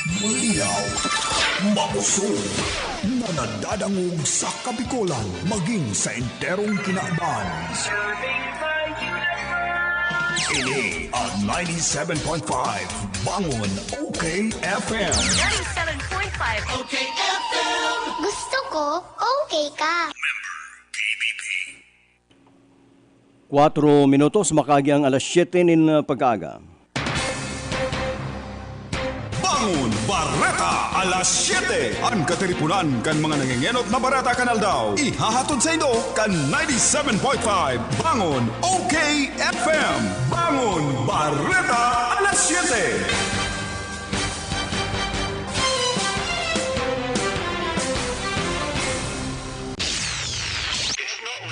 Malinaw, makusog, nanadadangog sa Kabikulan, maging sa enterong kinaaban. Ini ang 97.5 Bangon OK FM. 97.5 OK FM. Gusto ko, okay ka. 4 minutos makagyang alas 7 nin pag-aaga. Bangon Bareta alas 7. Ang katiripunan kan mga nangingenot na barata kanal daw. Ihahatod sa indo kan 97.5 Bangon OK FM. Bangon Bareta alas 7.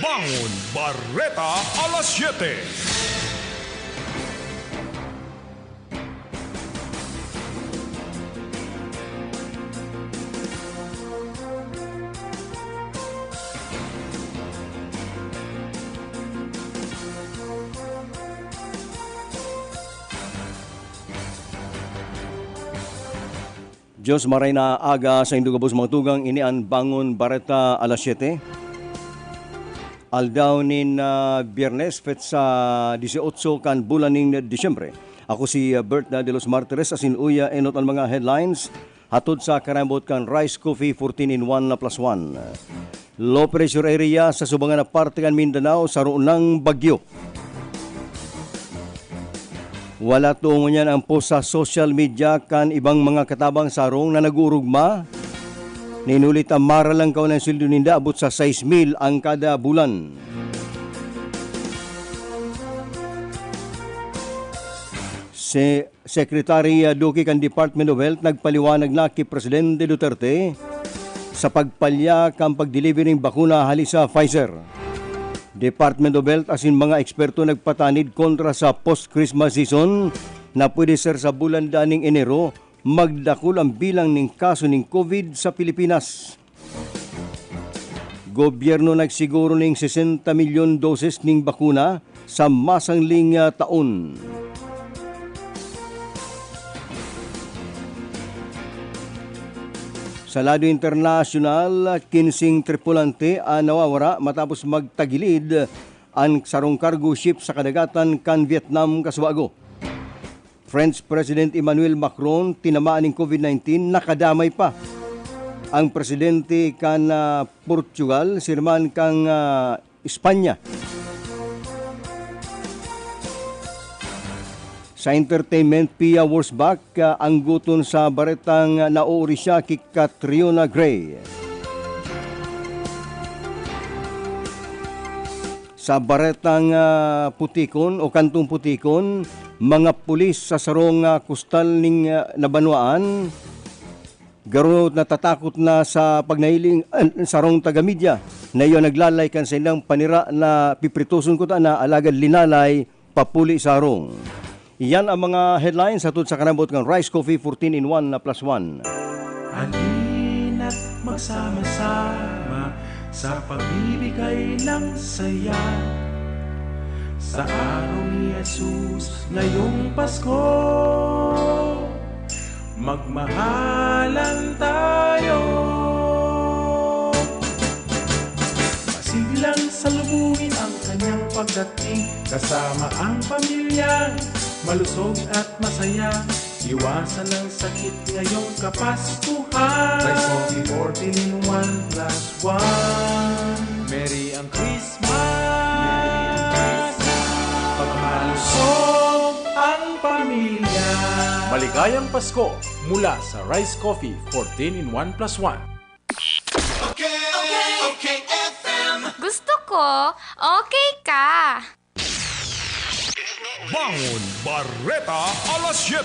Bangon Bareta alas 7. Diyos maray na aga sa Indugabos mga tugang inian Bangon Bareta alas 7. Aldaw nin Biyernes fet sa 18 kan bulan ning Disyembre. Ako si Bert de los Martires asin uya enot ang mga headlines hatod sa karambot kan Rice Coffee 14 in 1 plus 1. Low pressure area sa subangan na parte kan Mindanao sa runang bagyo. Wala tungo niyan ang post sa social media kan ibang mga katabang sarong na nag-urugma. Ninulit ang maralang kaw ng sildo ninda abot sa 6,000 ang kada bulan. Secretary Duque kan Department of Health nagpaliwanag na kay Presidente Duterte sa pagpalya kang pag-delivering bakuna hali sa Pfizer. Department of Health asin mga eksperto nagpatanid kontra sa post-Christmas season na pwede ser sa bulan daning Enero magdakul ang bilang ng kaso ng COVID sa Pilipinas. Gobyerno nagsiguro ng 60 milyon doses ng bakuna sa masangling taon. Sa lado internasyonal, 15 tripulante ang nawawara matapos magtagilid ang sarong cargo ship sa kadagatan kan Vietnam kaswago. French President Emmanuel Macron tinamaan ng COVID-19 nakadamay pa. Ang presidente kan Portugal sirman kang Espanya. Sa entertainment, Pia Wurzbach ang guton sa baretang nauuri siya kay Catriona Gray. Sa baretang putikon o kantong putikon, mga pulis sa sarong kustal ning nabanwaan garo natatakot na sa pagnailing sarong taga-media na iyon naglalay kan sa ilang panira na piprituson ko ta na alagad linalay papuli sarong. Iyan ang mga headlines hatod sa kanabot ng Rice Coffee 14 in 1 na plus 1. Halina't magsama-sama sa pagbibigay ng saya sa araw ni Jesus ngayong Pasko. Magmahalan tayo, masiglang salubungin ang kanyang pagdating kasama ang pamilya. Malusog at masaya, iwasan ang sakit ngayong Kapaskuhan. Rice Coffee 14 in 1 plus 1. Merry ang Christmas, pagmalusog ang pamilya. Maligayang Pasko mula sa Rice Coffee 14 in 1 plus 1. OK FM. Gusto ko, okay ka. Bangon Bareta alas 7.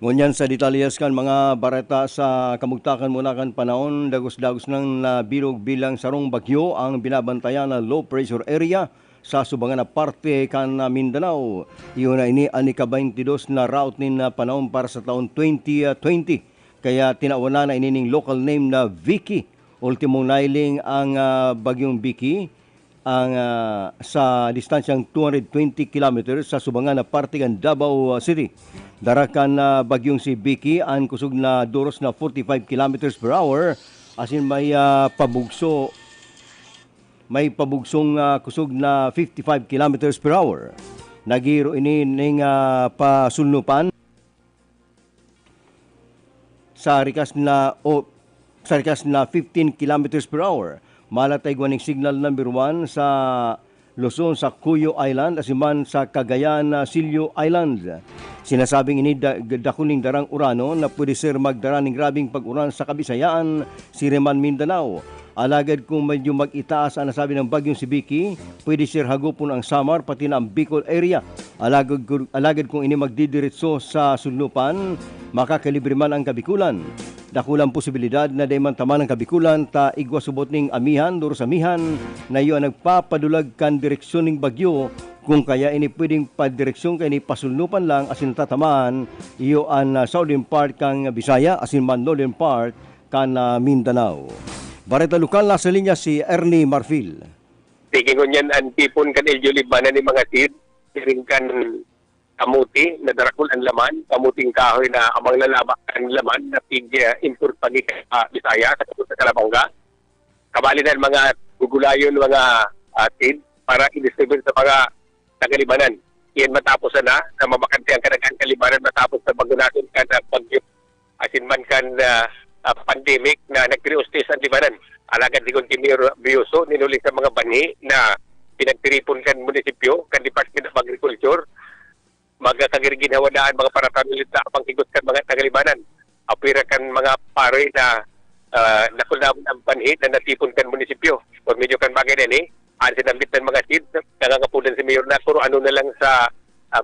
Ngunyan sa detalyas kan mga bareta sa kamugtakan muna kan panahon, dagos-dagos nang nabilog bilang sarong bagyo ang binabantayan na low pressure area sa subangan na parte kan Mindanao. Iyon na ini ani ka 22 na route ni na panahon para sa taon 2020. kaya tinawana na inining local name na Vicky. Ultimong nailing ang bagyong Vicky ang sa distansyang 220 kilometers sa subangan na parte kan Davao City. Darakan na bagyong si Vicky ang kusog na duros na 45 kilometers per hour asin may pabugsong kusog na 55 kilometers per hour. Nagiro ini ning pasulnupan sa rikas na 15 kilometers per hour. Malatay guaning signal number 1 sa Luzon sa Cuyo Island asiman sa Cagayan Silio Island. Sinasabing ini dakuning darang urano na pwede sir magdara ng grabing pag-uran sa Kabisayaan, Siriman, Mindanao. Alagad kung medyo mag-itaas ang nasabi ng bagyong si Vicky, pwede sir hagupon ang Samar pati na ang Bicol area. Alagad kung ini magdidiretso sa sulnupan, makakalibre man ang Kabikulan. Dakulang posibilidad na dayman taman ng Kabikulan ta igwa subot ning amihan duro sa amihan na iyo ang nagpapadulag kan direksyon ning bagyo kung kaya ini pwedeng padireksyon kay ni pasulnupan lang asin tatamaan iyo ang southern part kang Bisaya asin man northern part kan Mindanao. Bareta lokal na sa linya si Ernie Marfil. Tingin yan ang tipon kan Elio Libana ni mga tid, tiring kan kamuti na darakul ang laman, kamuting kahoy na amang lalabak ang laman na import pagi Bisaya sa Kalabanga. Kabali na mga gugulayon mga tid para i-distribute sa mga tagalibanan. Iyan matapos na mabakanti ang kanagang kalibanan matapos sa bagunatin kan bagyo. Asin man kan pandemic na nagkriustis ang libanan. Alagad si Continuo Bioso, ninulik sa mga banhi na pinagtiripon kan munisipyo, kan Department of Agriculture, magkagirginhawadaan mga paratamilita panghigot kan mga tagalibanan. Apira kan mga pare na nakulabon ang banhi na natipon kan munisipyo. Kung medyo kan bagay na ni, ang sinambit ng mga sid, nangangapunan si Mayor Nakuro, ano na lang sa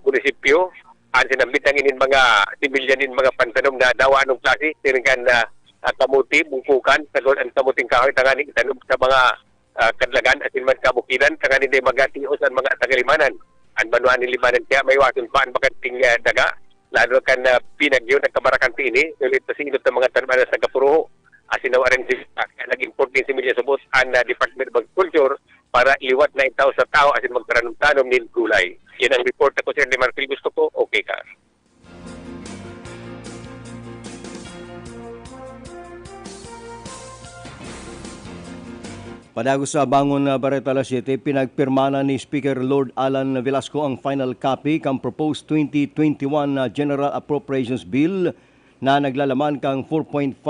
munisipyo, ang sinambit ng inin mga sibilyanin, mga pantanom na dawa anong klase, tiringkan na kamuti, bungkukan, sagol ang kamuting kahoy, tanganing itanom sa mga kadlagan at man kabukilan, tanganing day magatios ang mga tagalimanan. Ang banuan ni limanan kaya may wason pa ang magating daga, lalo kan pinagyo nagkabarakan ini, ulit sa sinot ng mga tanaman sa Kapuruho. Asinaw rin si nag-import din si Milya Subot ang Department of Agriculture para iliwat na itaw sa tao asin magtaranong-tanom ng gulay. Yan ang report ako Sir Marfil, gusto ko, okay ka. Padagos sa Bangon Bareta Alas 7, pinagpirmana ni Speaker Lord Alan Velasco ang final copy kang proposed 2021 General Appropriations Bill na naglalaman kang 4.5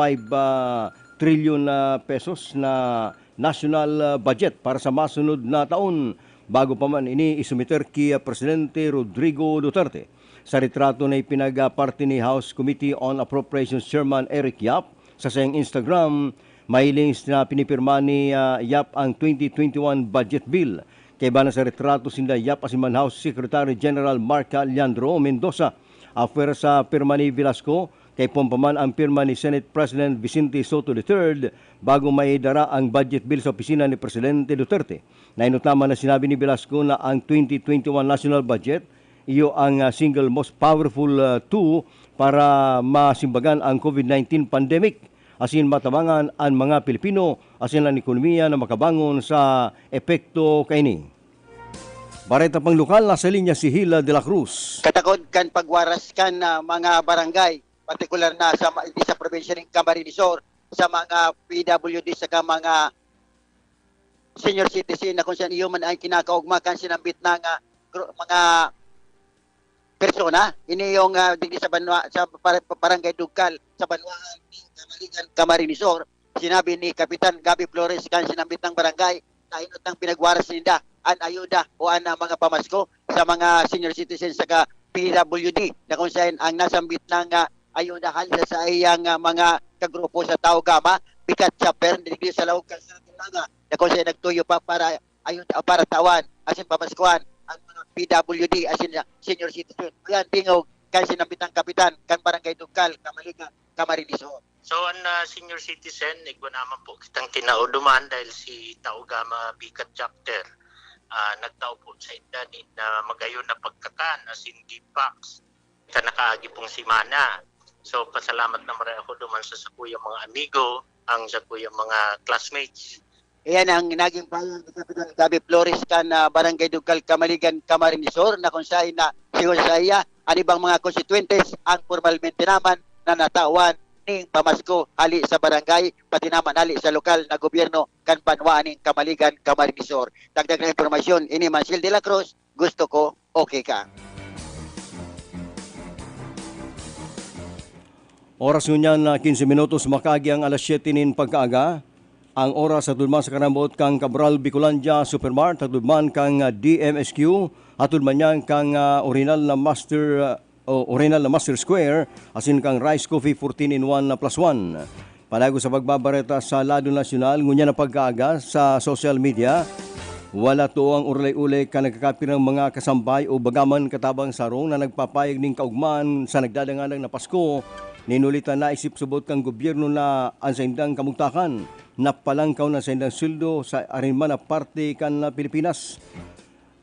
trillion pesos na national budget para sa masunod na taon bago pa man ini isumiter kay Presidente Rodrigo Duterte. Sa retrato na ipinagparte ni House Committee on Appropriations Chairman Eric Yap sa sayang Instagram, may links na pinipirma ni Yap ang 2021 budget bill. Kaya ba na sa retrato sinda Yap asiman House Secretary General Marca Leandro Mendoza. After sa pirma ni Velasco, kay pumpaman ang pirma ni Senate President Vicente Soto III bago maidara ang budget bill sa opisina ni Presidente Duterte. Nainutama na sinabi ni Velasco na ang 2021 national budget iyo ang single most powerful tool para masimbagan ang COVID-19 pandemic. Asin matabangan ang mga Pilipino asin ang ekonomiya na makabangon sa epekto kaini. Bareta pang lokal na sa linya si Hila de la Cruz. Katakod kan pagwaras kan mga barangay, partikular na sa probinsya ng Camarines Sur, sa mga PWD sa mga senior citizen na kung saan iyo man ang kinakaugmakan sinambit ng mga persona. Ini yung digdi sa barangay Dugkal sa Banwaan Kamaligan, Camarines Sur. Sinabi ni Kapitan Gabi Flores kan sinambit ng barangay na inot ng pinagwaras ninda ang ayuda o ang mga pamasko sa mga senior citizens sa PWD na kung saan ang nasambit ng ayudahan sa iyang mga kagrupo sa Tao Gama, Pikat Chapter, digdi sa Laog Kalsatulaga na kung saan nagtuyo pa para ayuda para tawan asin pamaskuhan ang mga PWD asin senior citizen. Yan tingog kan sinambit ng Kapitan kan barangay Dugkal, Kamaligan, Camarines Sur. So, ang senior citizen, igwa naman po kitang tinauduman dahil si Tao Gama Bikat Chapter nagtao po sa indanit na magayon na pagkakan as in gipax ka nakaagi pong simana. So pasalamat na maray ako duman sa sakuyang mga amigo, ang sakuyang mga classmates. Iyan ang naging payo ni Kapitan Gabi Flores kan Barangay Dugal, Kamaligan, Camarinesor na kung saan na sigon sa iya ang ibang mga konstituentes ang formalmente naman na natawan ning pamasko hali sa barangay pati naman hali sa lokal na gobyerno kan banwaan ning Kamaligan, Camarinesor. Dagdag na impormasyon ini Mansil de la Cruz, gusto ko okay ka. Oras ngunyan na 15 minutos makagi ang alas 7 nin pagkaaga. Ang oras sa tudman sa kanambot kang Cabral Bicolandia Supermart, tudman kang DMSQ, tudman niyan kang original na Master Square, asin kang Rice Coffee 14-in-1 plus 1. Palago sa pagbabareta sa lado nasyonal, ngunya na pagkaaga sa social media, wala to ang urlay-ulay ka nagkakapir ng mga kasambay o bagaman katabang sarong na nagpapayag ning kaugman sa nagdadangalang na Pasko. Ninulitan na isip subot kang gobyerno na ang saindang kamugtakan na palangkaw na saindang sweldo sa arinman na parte kan na Pilipinas.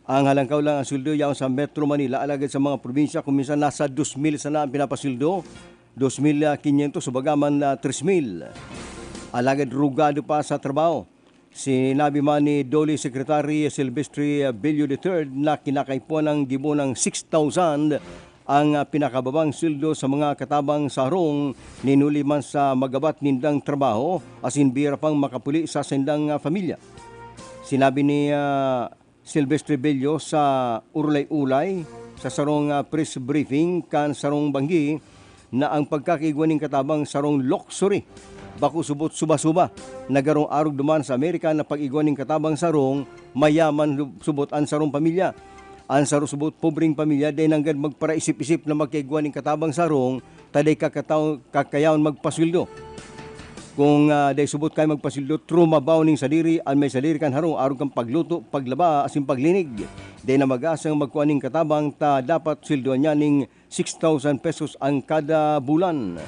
Ang halangkaw lang ang sweldo yaon sa Metro Manila alagad sa mga probinsya kung minsan nasa 2,000 sana ang pinapasildo, 2,500 so bagaman na 3,000. Alagad rugado pa sa trabaho. Sinabi man ni Dole Secretary Silvestre Bello III na kinakaipuan ng gibo ng 6,000 ang pinakababang sweldo sa mga katabang sarong ninuli man sa magabat nindang trabaho asin bira pang makapuli sa sendang pamilya. Sinabi ni Silvestre Bello sa Urlay-Ulay sa sarong press briefing kan sarong Banggi na ang pagkakaigwan ng katabang sarong luxury bako subot suba-suba nagarong arog duman sa Amerika na pag-igwan ng katabang sarong mayaman subot ang sarong pamilya. Ang sarusubot pobreng pamilya day nanggad magparaisip-isip na magkaigwan ng katabang sarong taday kakayaon magpasildo. Kung day subot kay magpasildo trumabaw ning sadiri ang may sadiri kan harong arog kang pagluto, paglaba asin paglinig. Day na mag-asang magkuan ning katabang ta dapat sildoan niya ning 6,000 pesos ang kada bulan.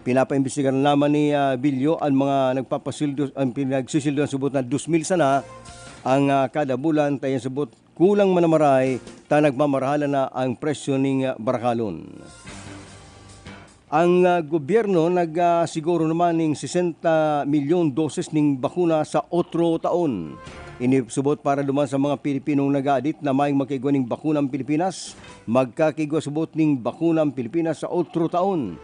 Pinapaimbestigahan naman ni Bilyo ang mga nagpapasildo ang pinagsisildo subot na 2,000 sana ang kada bulan tayo subot kulang manamaray ta nagmamarahala na ang presyo ning barakalon. Ang gobyerno nagsiguro naman ning 60 milyon doses ning bakuna sa otro taon. Inisubot para duman sa mga Pilipinong nag-aadit na may makigwa ning bakunang Pilipinas, magkakigwa subot ning bakunang Pilipinas sa otro taon.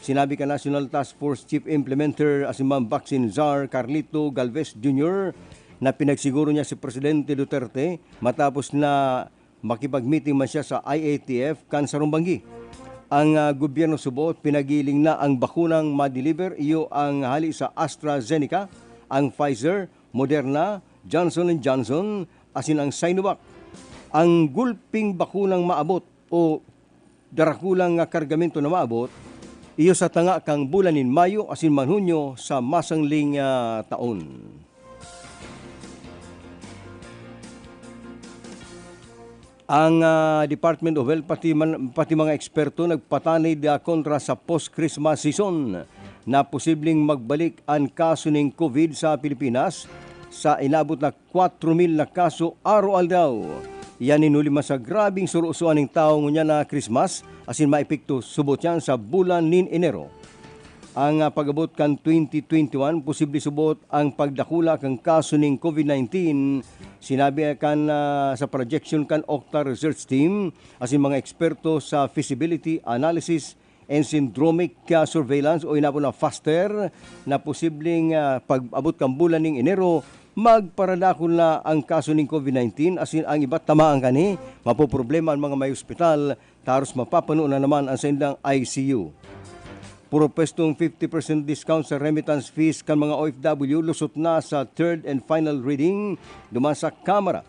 Sinabi ka National Task Force Chief Implementer Asimang Vaccine Czar Carlito Galvez Jr. na pinagsiguro niya si Presidente Duterte matapos na makipag-meeting man siya sa IATF kan sarong Banggi. Ang gobyerno subot pinagiling na ang bakunang ma-deliver iyo ang hali sa AstraZeneca, ang Pfizer, Moderna, Johnson & Johnson, asin ang Sinovac. Ang gulping bakunang maabot o darakulang kargamento na maabot iyo sa tanga kang bulanin Mayo asin man Hunyo sa masangling taon. Ang Department of Health pati mga eksperto nagpatanay kontra sa post-Christmas season na posibleng magbalik ang kaso ng COVID sa Pilipinas sa inabot na 4,000 na kaso araw-aldaw. Yan inulima sa grabing surusuan ng tao ngunya na Christmas asin maepekto subot yan sa bulan nin Enero. Ang pag-abot kan 2021, posible subot ang pagdakula kang kaso ng COVID-19. Sinabi kan sa projection kan Okta Research Team asin mga eksperto sa feasibility analysis and syndromic surveillance o inabo na FASTER na posibleng pag-abot kang bulan ng Enero magparadakol na ang kaso ng COVID-19 asin ang iba't tamaan kani mapoproblema ang mga may ospital taros mapapano na naman ang sendang ICU. Puro pwestong 50% discount sa remittance fees kan mga OFW lusot na sa third and final reading duman sa Kamara.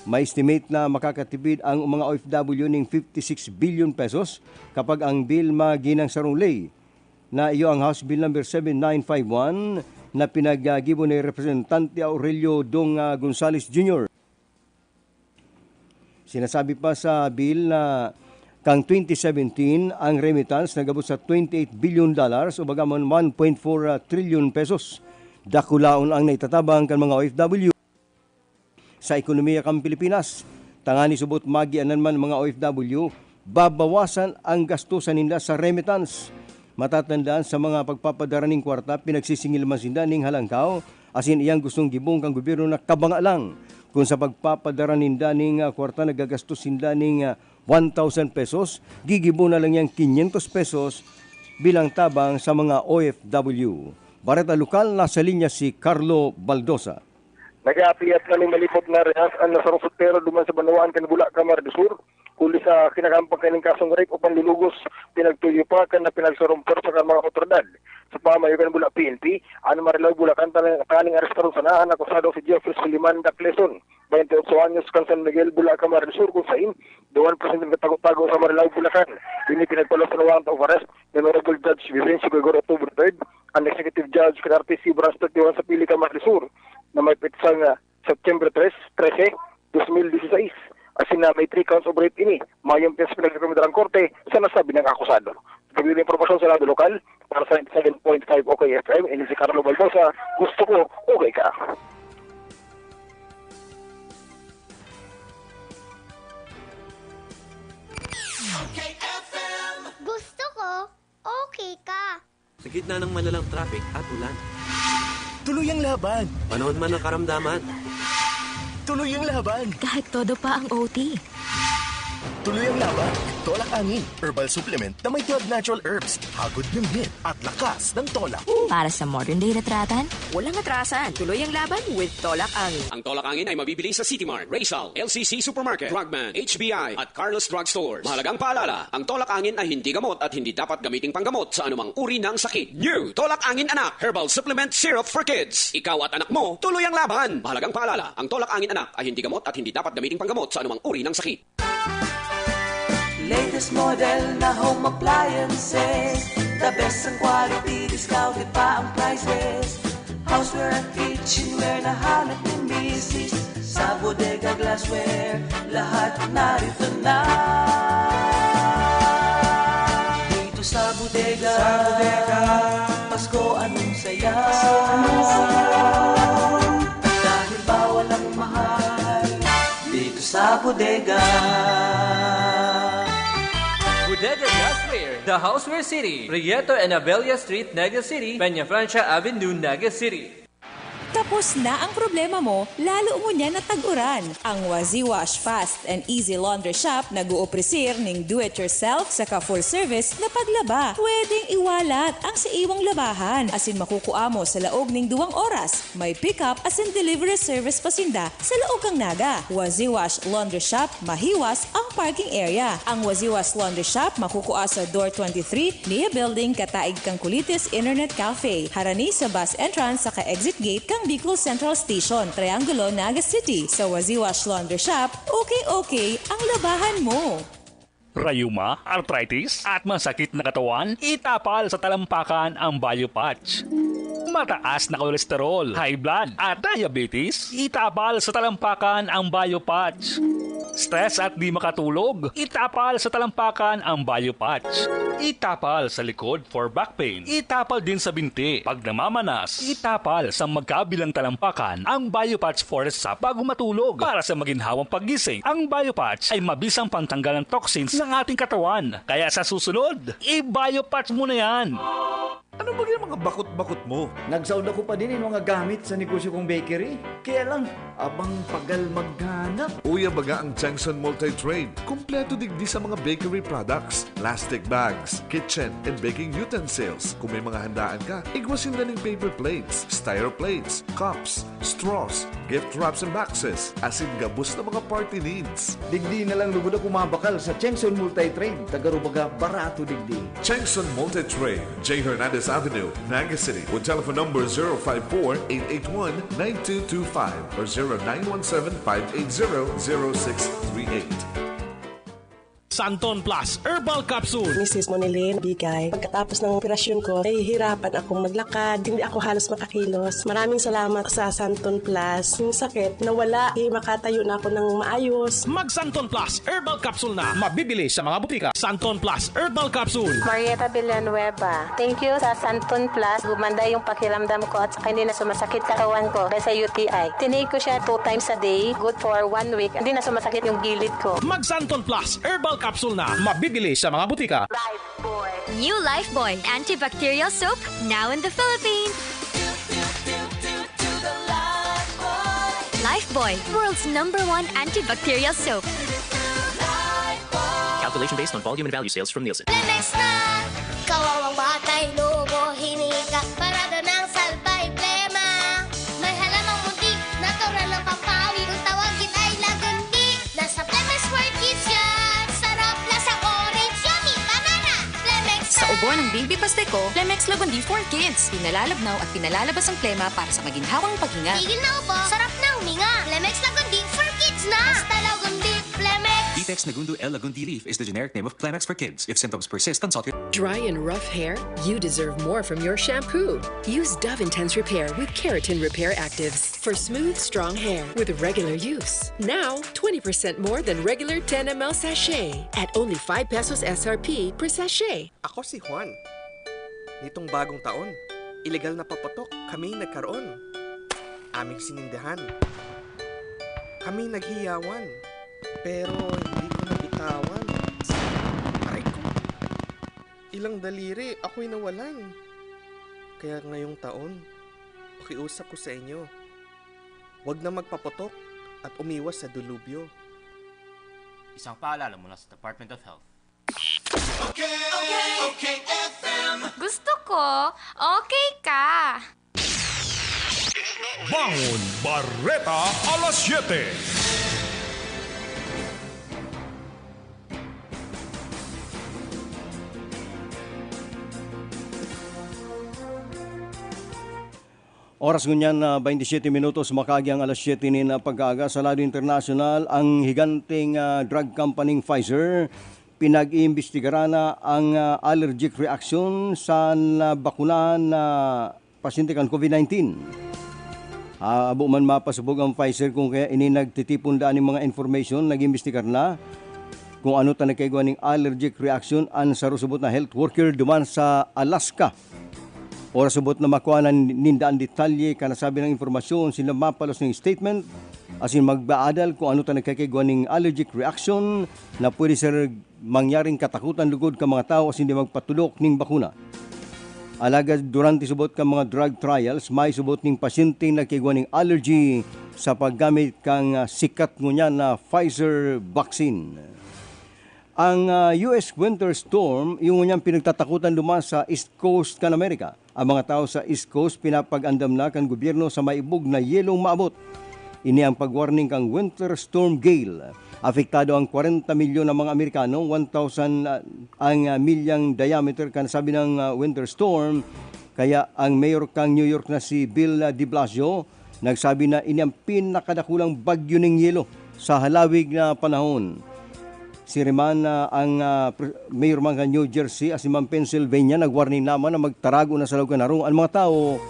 May estimate na makakatipid ang mga OFW ng 56 billion pesos kapag ang bill maginang sarong lay na iyo ang House Bill number 7951 na pinaggibo ni Representante Aurelio Dong Gonzales Jr. Sinasabi pa sa bill na kang 2017, ang remittance nagabot sa $28 billion o bagaman 1.4 trillion pesos. Dakulaon ang naitatabang kan mga OFW sa ekonomiya kang Pilipinas. Tangani subot magianan man mga OFW, babawasan ang gastusan nila sa remittance. Matatandaan sa mga pagpapadara ning kwarta, pinagsisingil man sinda ning halangkaw, asin iyang gustong gibong kang gobyerno na kabanga lang. Kung sa pagpapadara ninda ning kwarta, nagagastos sinda ning 1,000 pesos, gigibo na lang yang 500 pesos bilang tabang sa mga OFW. Bareta Lokal, nasa linya si Carlo Baldosa. Nag-aapiyat kami malipot na rehas ang nasarusot pero duman sa Banawaan kan Bula Kamar de Sur. Kuli sa kinakampang kaning kasong rape o panlulugos, pinagtuyo pa kan na pinagsarumpor sa mga otoridad. Sa pamayo kan Bula PNP, ano marilaw Bulacan taning arestado sa naan akusado si Jeffrey Suliman Dacleson, 28 anyos kan San Miguel Bula Kamar de Sur kung sain, 2% ng tago-tago sa Marilaw Bulacan. Dini pinagpalo sa warrant of arrest ni Honorable Judge Vivencio Gregorio October 3rd, ang Executive Judge kan RTC Branch 31 sa Pili Kamar de Sur, na may pitsang September 13, 2016. Asin na may 3 counts of rape ini. Mayong piyas pinagrekomenda ng korte sa nasabi ng akusado. Pagbilang impormasyon sa lado lokal, para sa 97.5 OK FM, ini si Carlo Baldosa, gusto ko, okay ka. Gusto ko, okay ka. Sa gitna ng malalang traffic at ulan. Tuloy ang laban. Panahon man ang karamdaman. Tuloy ang laban. Kahit todo pa ang OT. Tuloy ang laban. Tolak Angin, herbal supplement na may 12 natural herbs, hagod ng hit at lakas ng tolak. Para sa modern day retratan, walang atrasan. Tuloy ang laban with Tolak Angin. Ang Tolak Angin ay mabibili sa City Mart, Rizal, LCC Supermarket, Drugman, HBI at Carlos Drug Stores. Mahalagang paalala, ang Tolak Angin ay hindi gamot at hindi dapat gamiting panggamot sa anumang uri ng sakit. New Tolak Angin Anak, herbal supplement syrup for kids. Ikaw at anak mo, tuloy ang laban. Mahalagang paalala, ang Tolak Angin Anak ay hindi gamot at hindi dapat gamiting panggamot sa anumang uri ng sakit. Latest model na home appliances, the best ang quality, discounted pa ang prices. Houseware at kitchenware na hanap ni Mrs. Sa Bodega Glassware, lahat narito na. Dito sa Bodega, Pasko anong saya. Dahil bawal ang mahal, dito sa Bodega. Bodega Glassware, The Houseware City, Prieto and Abella Street, Naga City, Peñafrancia Avenue, Naga City. Tapos na ang problema mo, lalo mo niya natag-uran. Ang Wazi Wash Fast and Easy Laundry Shop nag-uopresir ng do-it-yourself sa full service na paglaba. Pwedeng iwalat ang sa iwang labahan asin makukuha mo sa laog ng 2 oras. May pick-up asin delivery service pasinda sa laog kang Naga. Wazi Wash Laundry Shop, mahiwas ang parking area. Ang Wazi Wash Laundry Shop makukuha sa Door 23, Nia Building, Kataig kang Kulitis Internet Cafe. Harani sa bus entrance sa ka-exit gate kang Bicol Central Station, Triangulo, Naga City. Sa Wazi Wash Laundry Shop, okay ang labahan mo. Rayuma, arthritis, at masakit na katawan, itapal sa talampakan ang Biopatch. Mataas na kolesterol, high blood, at diabetes, itapal sa talampakan ang Biopatch. Stress at di makatulog, itapal sa talampakan ang Biopatch. Itapal sa likod for back pain, itapal din sa binti. Pag namamanas, itapal sa magkabilang talampakan ang Biopatch Forest Sap bago matulog. Para sa maginhawang paggising, ang Biopatch ay mabisang pantanggal ng toxins ng ating katawan. Kaya sa susunod, i-Biopatch mo na yan. Ano ba yung mga bakot-bakot mo? Nagsaud ako pa din yung mga gamit sa negosyo kong bakery. Kaya lang, abang pagal maghanap. Uya baga ang Changson Multi-Trade. Kompleto digdi sa mga bakery products, plastic bags, kitchen, and baking utensils. Kung may mga handaan ka, igwasin na ng paper plates, styro plates, cups, straws, gift wraps and boxes, asin gabos na mga party needs. Digdi na lang lugod ako mabakal sa Changson Multi-Trade. Tagarubaga barato digdi. Changson Multi-Trade, J. Hernandez Avenue, Naga City, with telephone number 054-881-9225 or 0917-580-0638. Santon Plus Herbal Capsule. Mrs. Monilin, bigay. Pagkatapos ng operasyon ko, nahihirapan akong maglakad. Hindi ako halos makakilos. Maraming salamat sa Santon Plus. Yung sakit, nawala. Makatayo na ako ng maayos. Mag Santon Plus Herbal Capsule na. Mabibili sa mga butika. Santon Plus Herbal Capsule. Marieta Villanueva. Thank you sa Santon Plus. Gumanda yung pakiramdam ko at saka hindi na sumasakit katawan ko dahil sa UTI. Tinake ko siya 2 times a day. Good for 1 week. Hindi na sumasakit yung gilid ko. Mag Santon Plus Herbal Capsule na. Mabibili sa mga butika. Life Boy. New Lifebuoy antibacterial soap, now in the Philippines. Lifebuoy, world's #1 antibacterial soap. Calculation based on volume and value sales from Nielsen. Lemex na! Kawawang batay, lobo, hinika, parada ng salbay, plema. May halamang munti, natural ng pampawi, kung tawagin ay lagundi. Nasa Lemex for Kids yan, sarap lasang orange, yummy, banana. Lemex na! Sa ubo ng Baby Pasteco, Lemex Lagundi for Kids. Pinalalabnaw at pinalalabas ang plema para sa maginhawang paghinga. Tigil na upo, sarap na huminga. Lemex Lagundi for Kids na! Basta Lagundi, Lemex. Vitex Nagundu L. Lagundi Leaf is the generic name of Plemex for kids. If symptoms persist, consult your... Dry and rough hair? You deserve more from your shampoo. Use Dove Intense Repair with Keratin Repair Actives for smooth, strong hair with regular use. Now, 20% more than regular 10 ml sachet at only 5 pesos SRP per sachet. Ako si Juan. Nitong bagong taon, ilegal na papatok kami nagkaroon. Aming sinindahan. Kami naghiyawan. Pero hindi ko nabitawan. Aray ko. Ilang daliri ako'y nawalan. Kaya ngayong taon, pakiusap ko sa inyo. Huwag na magpapatok at umiwas sa dulubyo. Isang paalala mula sa Department of Health. Okay, FM. Gusto ko, okay ka. Bangon Barreta alas 7. Oras ngunyan na 27 minutos makagyang alas 7 na pag-aaga sa lado international ang higanting drug company Pfizer pinag-iimbestigaran na ang allergic reaction sa bakunahan na pasyente kan COVID-19. Abo man mapasubog ang Pfizer kung kaya ini nagtitipon daan ng mga information, nag-imbestigar na kung ano ta nagkaigwa ng allergic reaction ang sarusubot na health worker duman sa Alaska. Oras subot na makuha na nindaan detalye ka nasabi ng informasyon sila mapalos ng statement asin magbaadal kung ano ta nagkakigwa ng allergic reaction na pwede sir mangyaring katakutan lugod ka mga tao asin di magpatulok ng bakuna. Alaga durante subot ka mga drug trials may subot ng pasyente nagkakigwa ng allergy sa paggamit kang sikat ngunya na Pfizer vaccine. Ang US winter storm, yung niyang pinagtatakutan duman sa East Coast kan Amerika. Ang mga tao sa East Coast pinapag-andam na kan gobyerno sa maibog na yelong maabot. Ini ang pag-warning kang winter storm gale. Apektado ang 40 milyon ng mga Amerikano, 1,000 ang milyang diameter kan sabi ng winter storm. Kaya ang mayor kang New York na si Bill de Blasio nagsabi na ini ang pinakadakulang bagyo ng yelo sa halawig na panahon. Si Riman ang mayor mga New Jersey as imang Pennsylvania nagwarning naman na magtarago na sa lugar na ang mga tao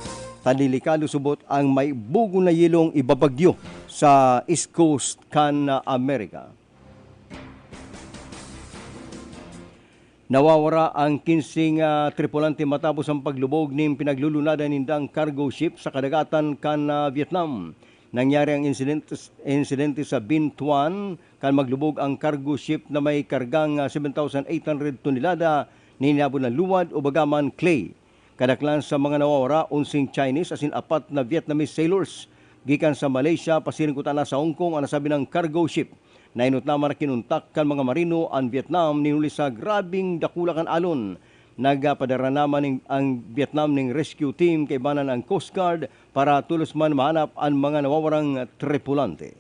tadilikado subot ang may bugo na yelong ibabagyo sa East Coast kan Amerika. Nawawara ang 15 tripulante matapos ang paglubog ng pinaglulunadan nindang cargo ship sa kadagatan kan Vietnam. Nangyari ang insidente sa Binh Thuan kan maglubog ang cargo ship na may kargang 7,800 tonelada ninabon na luwad o bagaman clay. Kadaklan sa mga nawawara, 11 Chinese asin 4 na Vietnamese sailors. Gikan sa Malaysia, pasiringkutan na sa Hong Kong ang nasabi ng cargo ship. Nainot naman na kinuntak kan mga marino ang Vietnam ninuli sa grabing dakula kan alon. Nagpadara naman ang Vietnam ng rescue team kay banan ang Coast Guard para tulos man mahanap ang mga nawawarang tripulante.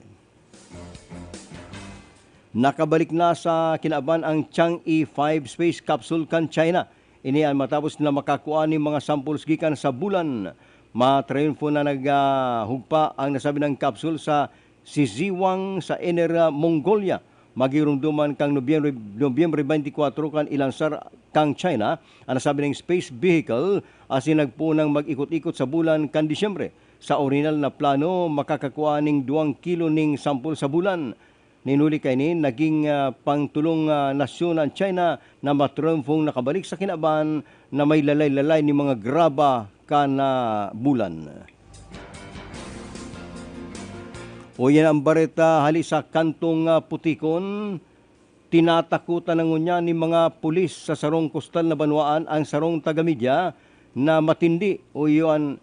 Nakabalik na sa kinaban ang Chang'e 5 space capsule kan China. Ini ay matapos na makakuha ng mga samples gikan sa bulan. Matriumfo na naghugpa ang nasabi ng capsule sa Siziwang sa Inner Mongolia. Magirumduman kang Nobyembre 24 kan ilansar kang China ang nasabi ng space vehicle asin nagpunang mag-ikot-ikot sa bulan kan Disyembre. Sa original na plano makakakuha ng 2 kilo ning sampol sa bulan. Ninuli kay ni naging pangtulong nasyon ang China na matriumfong nakabalik sa kinaban na may lalay-lalay ni mga graba kana bulan. O yan ang bareta hali sa kantong Putikon. tinatakutan ng unya ni mga pulis sa sarong kustal na banwaan ang sarong taga-media na matindi o yun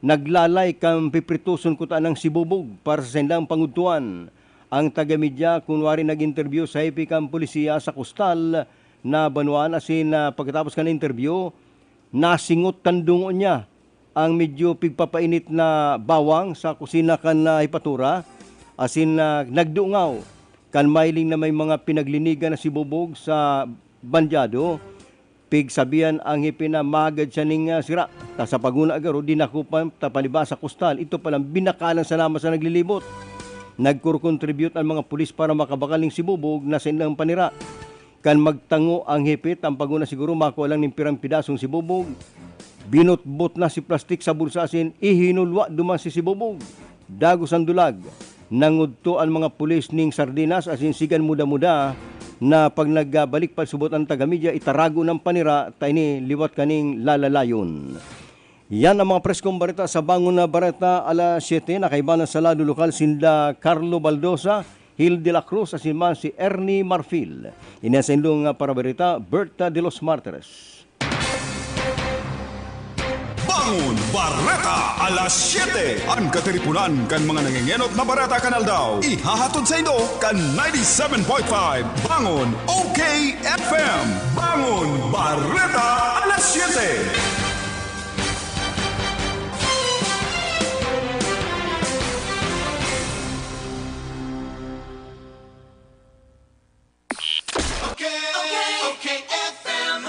naglalay kang piprituson kuta ng sibubog para sa sendang pangutuan. Ang taga-media kunwari nag-interview sa hepe kang polisiya sa kustal na banwaan asin pagkatapos ka na interview, nasingot tandungo niya ang medyo pigpapainit na bawang sa kusina kan na ipatura asin nagdungaw kan mailing na may mga pinaglinigan na sibubog sa bandyado pigsabihan ang hipi na magad siya ning sira ta sa paguna agaro dinakupan ta paniba sa kustal ito palang binakalan sa nama sa naglilibot nagkur-contribute ang mga pulis para makabakaling sibubog na sinlang panira kan magtango ang hipit ang paguna siguro makuha lang ng pirang pidasong sibubog binutbot na si plastik sa bulsa asin ihinulwa duman si sibubog dagos ang dulag nangudto ang mga pulis ning sardinas asin sigan muda-muda na pag nagbalik pa subot ang taga-media itarago ng panira taini liwat kaning lalalayon. Yan ang mga preskong barita sa Bangon na Bareta alas 7 na kaibanan sa lado lokal sinda Carlo Baldosa, Hil de la Cruz asin man si Ernie Marfil. Inasendong para barita Berta de los Martires. Bangon Bareta alas 7. Ang katiripunan kan mga nangingenot na Bareta Kanal daw. Ihahatod sa inyo kan 97.5 Bangon OK FM. Bangon Bareta alas 7.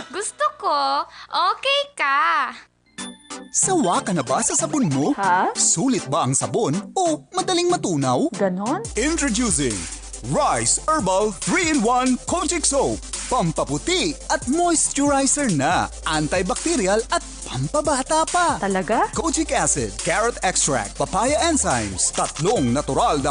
Gusto ko, okay ka. Sawa ka na ba sa sabon mo? Ha? Sulit ba ang sabon o madaling matunaw? Ganon? Introducing Rice Herbal 3-in-1 Kojic Soap. Pampaputi at moisturizer na. Antibacterial at pampabata pa. Talaga? Kojic Acid, Carrot Extract, Papaya Enzymes. 3 natural na